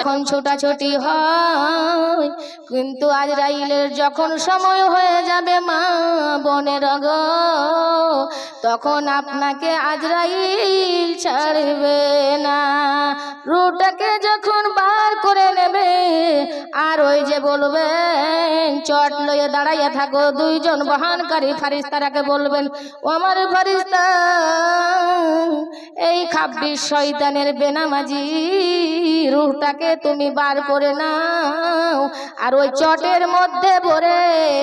যখন ছোটাছুটি হয়, কিন্তু আজরাইলের যখন সময় হয়ে যাবে মা বোনের গো, তখন আপনাকে আজরাইল ছাড়বে না। রূহটাকে যখন বার করে নেবে, আর ওই যে বলবেন চট লয়ে দাঁড়াইয়া থাকো, দুইজন বহনকারী ফারিস্তারাকে বলবেন, ও আমার ফারিস্তা, এই খাব্বিশ শয়তানের বেনামাজি রূহটাকে তুমি বার করে নাও, আর ওই চটের মধ্যে ভরে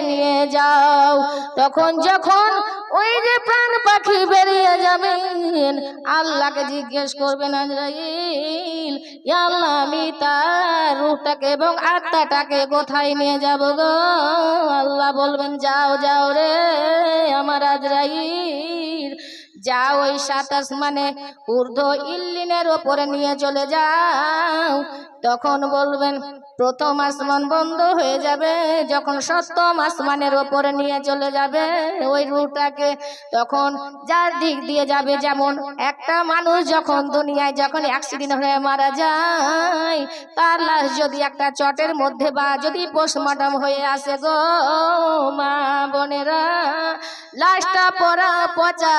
নিয়ে যাও। তখন যখন ওই যে প্রাণ পাখি বেরিয়ে যাবেন, আল্লাহকে জিজ্ঞেস করবেন আজরাইল, ইয়া আল্লাহ, আমি তার রূহটাকে এবং আত্মাটাকে কোথায় নিয়ে যাব গো? আল্লাহ বলবেন, যাও যাও রে আমার আজরাইল, যাও ওই ৭ আসমানে ঊর্ধ্ব ইল্লিনের ওপরে নিয়ে চলে যাও। তখন বলবেন প্রথম আসমান বন্ধ হয়ে যাবে, যখন ৭ম আসমানের ওপরে নিয়ে চলে যাবে ওই রূহটাকে, তখন যার দিক দিয়ে যাবে, যেমন একটা মানুষ যখন দুনিয়ায় যখন অ্যাক্সিডেন্ট হয়ে মারা যায়, তার লাশ যদি একটা চটের মধ্যে বা যদি পোস্টমর্টম হয়ে আসে গো মা বোনেরা, লাশটা পচা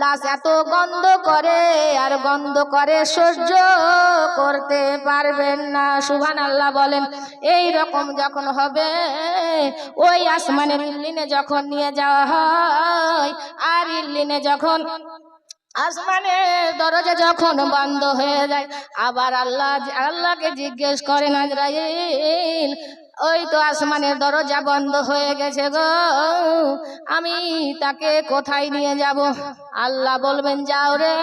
লাশ এত গন্ধ করে, আর গন্ধ করে সহ্য করতে পারবেন না। সুবহানাল্লাহ বলেন। এই রকম যখন হবে, ওই আসমানের ইল্লিনে যখন নিয়ে যাওয়া হয়, আর ইল্লিনে যখন আসমানের দরজা যখন বন্ধ হয়ে যায়, আবার আল্লাহকে জিজ্ঞেস করেন আজরাইল, ওই তো আসমানের দরজা বন্ধ হয়ে গেছে গো, আমি তাকে কোথায় নিয়ে যাব? আল্লাহ বলবেন, যাও রে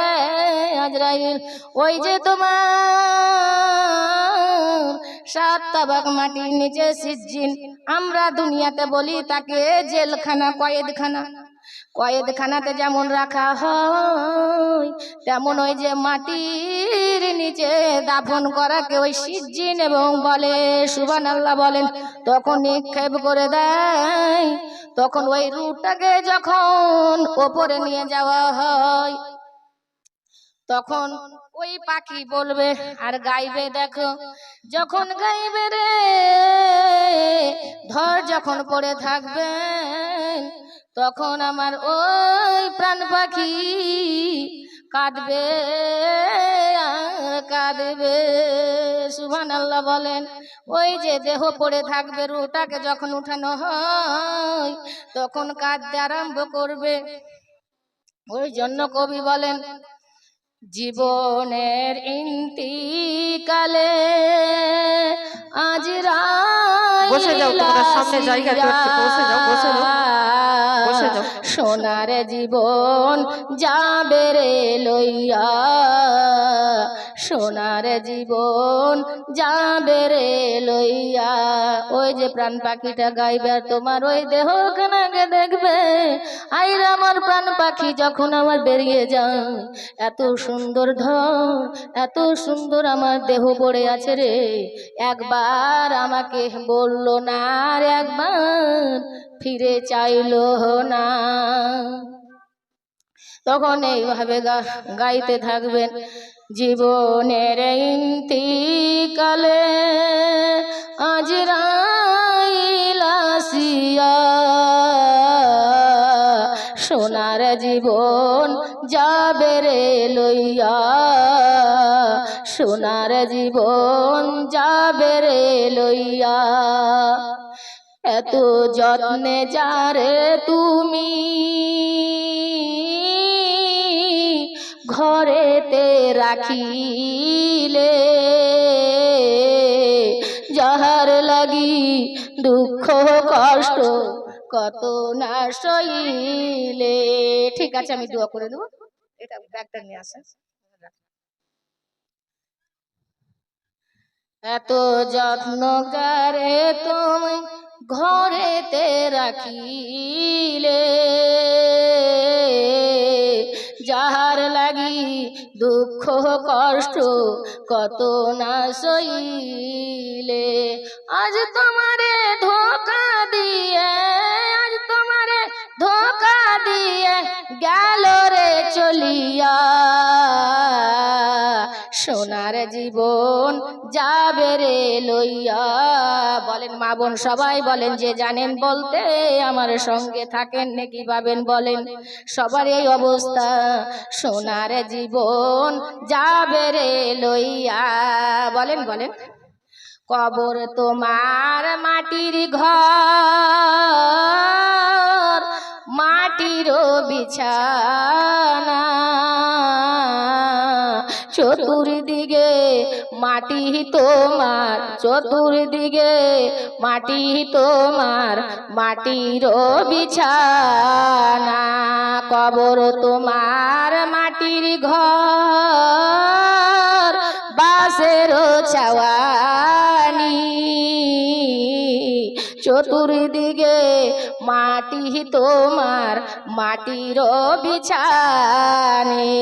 আজরাইল, ওই যে তোমার ৭ তাবাক মাটির নিচে সিজ্জিন, আমরা দুনিয়াতে বলি তাকে জেলখানা, কয়েদখানাতে যেমন রাখা হয়, তেমন ওই যে মাটির নিচে দাফন করাকে ওই সিজ্জিন এবং বলে। সুবহানাল্লাহ বলেন। তখন নিক্ষেপ করে দেয়, তখন ওই রূহটাকে যখন ওপরে নিয়ে যাওয়া হয়, তখন ওই পাখি বলবে আর গাইবে, দেখো যখন গাইবে রে ধর যখন পড়ে থাকবেন, তখন আমার ওই প্রাণ পাখি কাঁদবে আর কাঁদবে। সুবহানাল্লাহ বলেন। ওই যে দেহ পড়ে থাকবে, রূহটাকে যখন উঠানো হয়, তখন কাঁদতে আরম্ভ করবে। ওই জন্য কবি বলেন, জীবনের ইন্তিকালে আজরাইল সোনার জীবন যাবে রে লইয়া, সোনার জীবন যাবে রে লইয়া। ওই যে প্রাণ পাখিটা গাইবে, আর তোমার ওই দেহখানাকে দেখবে, আইরা আমার প্রাণ পাখি যখন আমার বেরিয়ে যায়, এত সুন্দর ধর, এত সুন্দর আমার দেহ পড়ে আছে রে, একবার আমাকে বললো না, আর একবার ফিরে চাইলো না। তখন এইভাবে গাইতে থাকবেন, জীবনের ইন্তিকালে আজরাইল আসিয়া, সোনার জীবন যাবে রে লইয়া, সোনার জীবন যাবে রে লইয়া। এত যত্নে যারে তুমি ঘরেতে রাখিলে, যাহার লাগি দুঃখ কষ্ট কত না সইলে। ঠিক আছে, আমি দোয়া করে দেবো, এটা ব্যাগটা নিয়ে আসেন। এত যত্ন করে তুমি ঘরেতে রাখিলে, যাহার লাগি দুঃখ কষ্ট কত না সইলে। আজ তোমারে ধোকা দিয়ে, আজ তোমারে ধোকা দিয়ে গেল রে চলিয়া, সোনার জীবন যাবে রে লইয়া। বলেন মা বোন সবাই বলেন, যে জানেন বলতে আমার সঙ্গে থাকেন নাকি পাবেন বলেন। সবার এই অবস্থা, সোনার জীবন যাবে রে লইয়া। বলেন বলেন। কবর তোমার মাটির ঘর, মাটির বিছানা, চতুর্দিকে মাটি তোমার, চতুর্দিকে মাটি তোমার, মাটির বিছানা। কবর তোমার মাটির ঘর, বাঁশের ছাওয়ানি, চতুর্দিকে মাটি তোমার, মাটির বিছানে।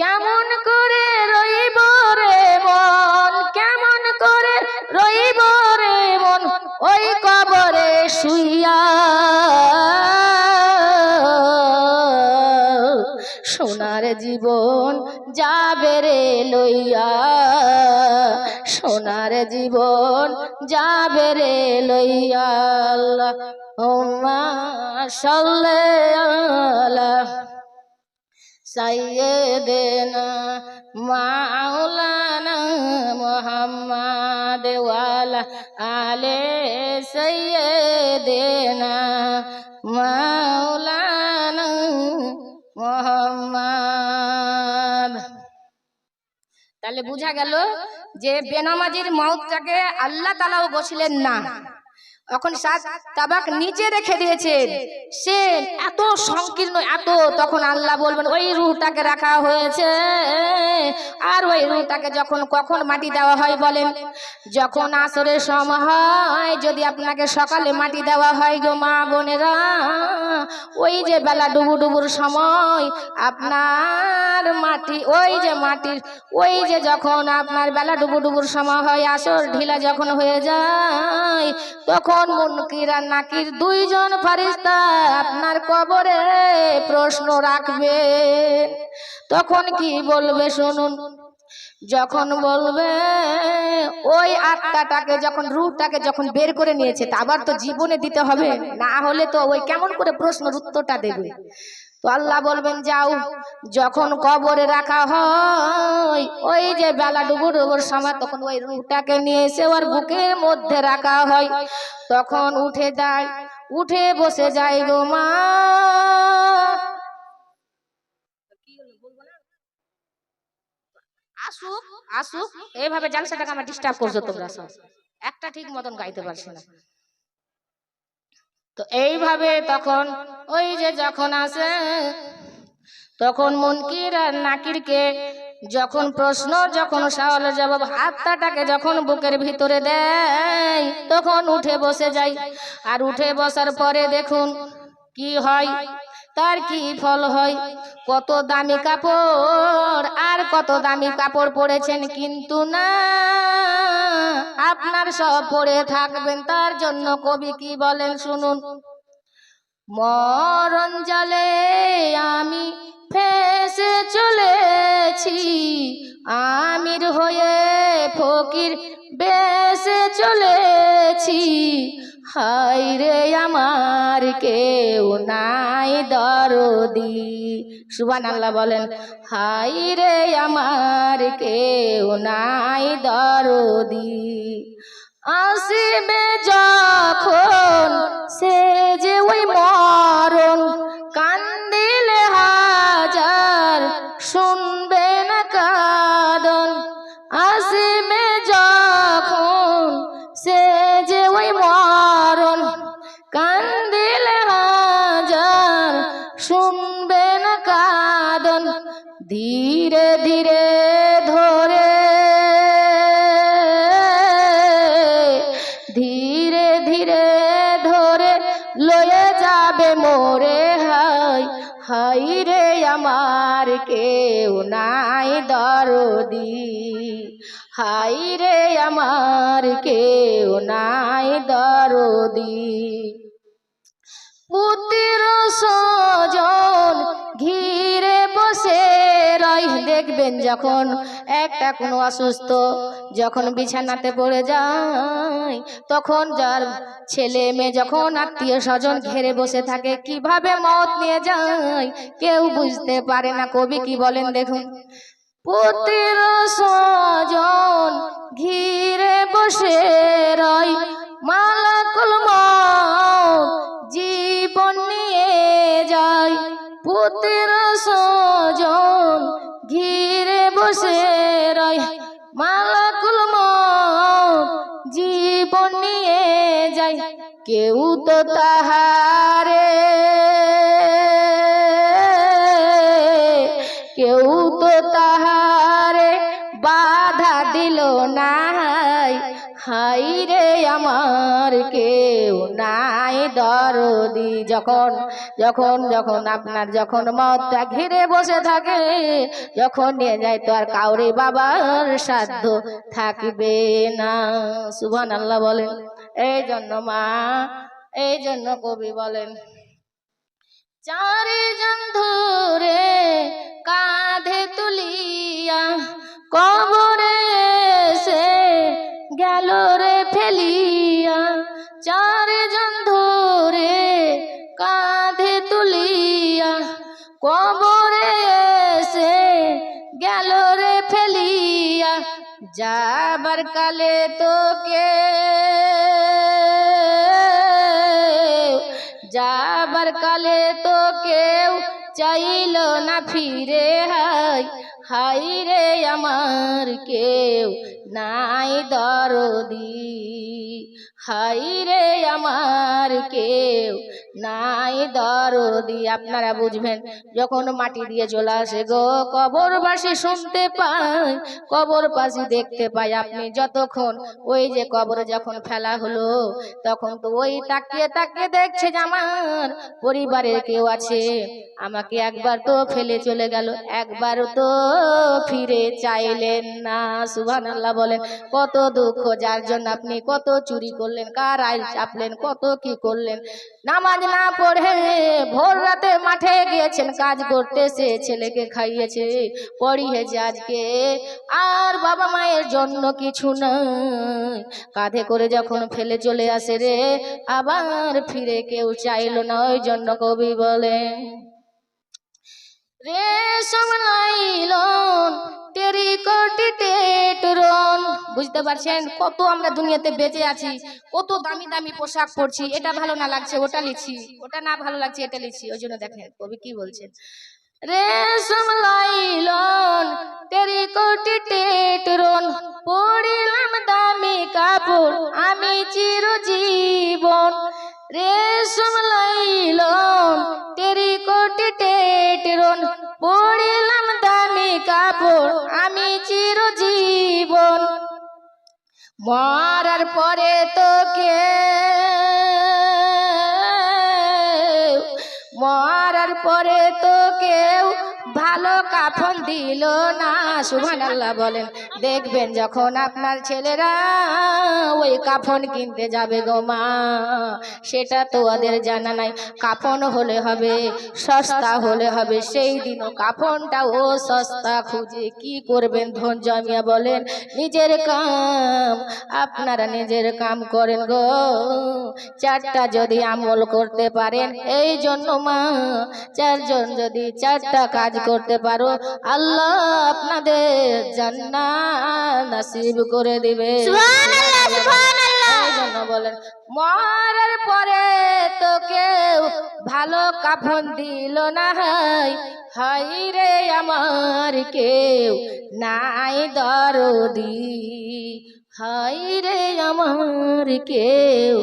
কেমন করে রইব রে মন, কেমন করে রইব রে মন, ওই কবরে শুইয়া। সোনার জীবন যাবে রে লইয়া, সোনার জীবন যাবে রে লইয়া। আল্লাহুম্মা সাল্লি আলা সাইয়্যিদিনা মাওলানা মুহাম্মাদ ওয়া আলা আলি সাইয়্যিদিনা মাওলানা মুহাম্মাদ। তাহলে বোঝা গেল যে বেনামাজির মওতটাকে আল্লাহ তাআলাও বসলেন না, এখন সাত তাবাক নিচে রেখে দিয়েছেন। সে এত সংকীর্ণ, এত, তখন আল্লাহ বলবেন ওই রূহটাকে রাখা হয়েছে। আর ওই রূহটাকে যখন কখন মাটি দেওয়া হয় বলেন? যখন আসরের সময় হয়, যদি আপনাকে সকালে মাটি দেওয়া হয় গো মা বোনেরা, ওই যে বেলা ডুবু ডুবুর সময় আপনার মাটি, ওই যে মাটির, ওই যে যখন আপনার বেলা ডুবু ডুবুর সময় হয়, আসর ঢিলা যখন হয়ে যায়, তখন মুনকির আর নাকির দুইজন ফেরেশতা আপনার কবরে প্রশ্ন রাখবে। তখন কি বলবে শুনুন? যখন বলবে ওই আত্মাটাকে, যখন রূহটাকে যখন বের করে নিয়েছে, তা আবার তো জীবনে দিতে হবে, না হলে তো ওই কেমন করে প্রশ্নের উত্তরটা দেবে? তো আল্লাহ বলবেন যাও, যখন কবরে রাখা হয় ওই যে বেলা ডুবুর ডুবুর সময়, তখন ওই রূহটাকে নিয়ে এসে ওর বুকের মধ্যে রাখা হয়। তখন উঠে যায়, উঠে বসে যায় গো মা। আসুক আসুক, এইভাবে জালসাটাকে আমার ডিস্টার্ব করছো তোমরা সব, একটা ঠিক মতন গাইতে পারছি না। তো এইভাবে তখন ওই যে যখন আসে, তখন মুনকির আর নাকিরকে যখন প্রশ্ন, যখন সওয়ালের জবাব, আত্মাটাকে যখন বুকের ভিতরে দেয়, তখন উঠে বসে যায়। আর উঠে বসার পরে দেখুন কি হয়, তার কি ফল হয়। কত দামি কাপড় আর কত দামি কাপড় পরেছেন, কিন্তু না আপনার সব পরে থাকবেন। তার জন্য কবি কি বলেন শুনুন? মরণ জালে আমি ফেসে চলেছি, আমির হয়ে ফকির বেসে চলেছি, হায় রে আমার কেউ নাই দরদি। সুবহানাল্লাহ বলেন। হায় রে আমার কেউ নাই দরদি। আসিবে যখন সে যে ওই মরণ, কান্দিলে হাজার শুনবে না কাঁদন। আসিবে যখন সে যে ওই মরণ, কান্দিলে হাজার শুনবে না কাঁদন। ধীরে ধীরে ধরে, ধীরে ধীরে ধরে লয়ে যাবে মোরে, হায় হায় রে আমার কেউ নাই দরদি। হায় রে আমার কেউ নাই দরদি। পুত্র স্বজন ঘিরে বসে রয়, যায়। দেখবেন যখন একটা কোনো অসুস্থ যখন বিছানাতে পড়ে যায়, তখন যার ছেলে মেয়ে যখন আত্মীয় স্বজন ঘেরে বসে থাকে, কিভাবে মত নিয়ে যায় কেউ বুঝতে পারে না। কবি কি বলেন দেখুন, পুত্র স্বজন ঘিরে বসে রয়, মালাকুল মউত জীবন নিয়ে যায়। পুত্র স্বজন ঘিরে বসে রয়, মালাকুল মউত জীবন নিয়ে যায়। কেউ তো তাহারে কেউ তো তাহারে বাধা দিল না, হাই রে আমার কেউ নাই দরদি। যখন যখন যখন আপনার যখন মতটা ঘিরে বসে থাকে, যখন নিয়ে যায় তো আর কাউরে বাবার সাধ্য থাকবে না। সুবহানাল্লাহ বলেন। এই জন্য মা, এই জন্য কবি বলেন, চারিজন ধরে কাঁধে তুলিয়া কবরে এসে গেল রে ফেলিয়া। চারিজন ধরে কাঁধে তুলিয়া কবরে এসে গেল রে ফেলিয়া। যাবার কালে তোকে যাবার কালে তো কেউ চাইল না ফিরে, হাই হাই রে আমার কেউ নাই দরদি, হাই রে আমার কেউ নাই দরদি। আপনারা বুঝবেন যখন মাটি দিয়ে চলে আসে গো কবরবাসী, শুনতে পায় কবরবাসী দেখতে পায়। আপনি যতক্ষণ ওই যে কবর যখন ফেলা হলো, তখন তো ওই তাকিয়ে তাকিয়ে দেখছে যে আমার পরিবারের কেউ আছে, আমাকে একবার তো ফেলে চলে গেল, একবার তো ফিরে চাইলেন না। সুবহানাল্লাহ বলেন। কত দুঃখ, যার জন্য আপনি কত চুরি করলেন, কার আইল চাপলেন, কত কি করলেন, নামাজ না পড়ে ভোর রাতে মাঠে গিয়েছেন কাজ করতে, সে ছেলেকে খাইয়েছে পড়িয়েছে আজকে, আর বাবা মায়ের জন্য কিছু নাই। কাঁধে করে যখন ফেলে চলে আসে রে, আবার ফিরে কেউ চাইলো না। ওই জন্য কবি বলেন, রেশম নাইলন টেরিকটি টেটরন। বুঝতে পারছেন কত আমরা দুনিয়াতে বেঁচে আছি, কত দামি দামি পোশাক পরছি, এটা ভালো না লাগছে ওটা লিখছি, ওটা না ভালো লাগছে এটা লিখছি। ওই জন্য দেখেন কবি কি বলছেন, রেশম নাইলন টেরিকটি টেটরন, পরিলাম দামি কাপড় আমি চিরজীবন। রেশম নাইলন টেরিকটি টেটরন, পরিলাম দামি কাপড় আমি চিরজীবন। মরার পরে তোকে মরার পরে তো কেউ ভালো কাফন দিল না। সুবহানাল্লাহ বলেন। দেখবেন যখন আপনার ছেলেরা ওই কাফন কিনতে যাবে গো মা, সেটা তো ওদের জানা নাই। কাফন হলে হবে, সস্তা হলে হবে, সেই দিনও কাফনটা ও সস্তা খুঁজে কি করবেন ধন জমিয়া বলেন। নিজের কাম আপনারা নিজের কাম করেন গো, চারটা যদি আমল করতে পারেন, এই জন্য মা চারজন যদি চারটা কাজ করতে পারো, আল্লাহ আপনাদের জান্নাত নসিব করে দিবে। সুবহানাল্লাহ, সুবহানাল্লাহ। এই জন্য বলেন, মরার পরে তো কেউ ভালো কাফন দিল না, হাই হাই রে আমার কেউ নাই দরদি, হাই রে আমার কেউ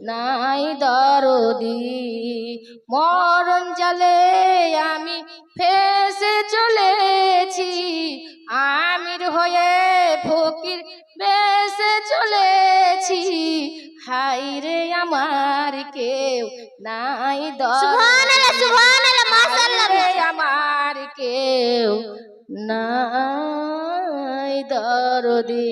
নাই দরদি। মরণ জালে আমি ফেসে চলেছি, আমির হয়ে ফকির বেসে চলেছি, হাই রে আমার কেউ নাই দরদি, সুবহানাল্লাহ, সুবহানাল্লাহ, মাশাআল্লাহ, রে আমার কেউ নাই দরদি।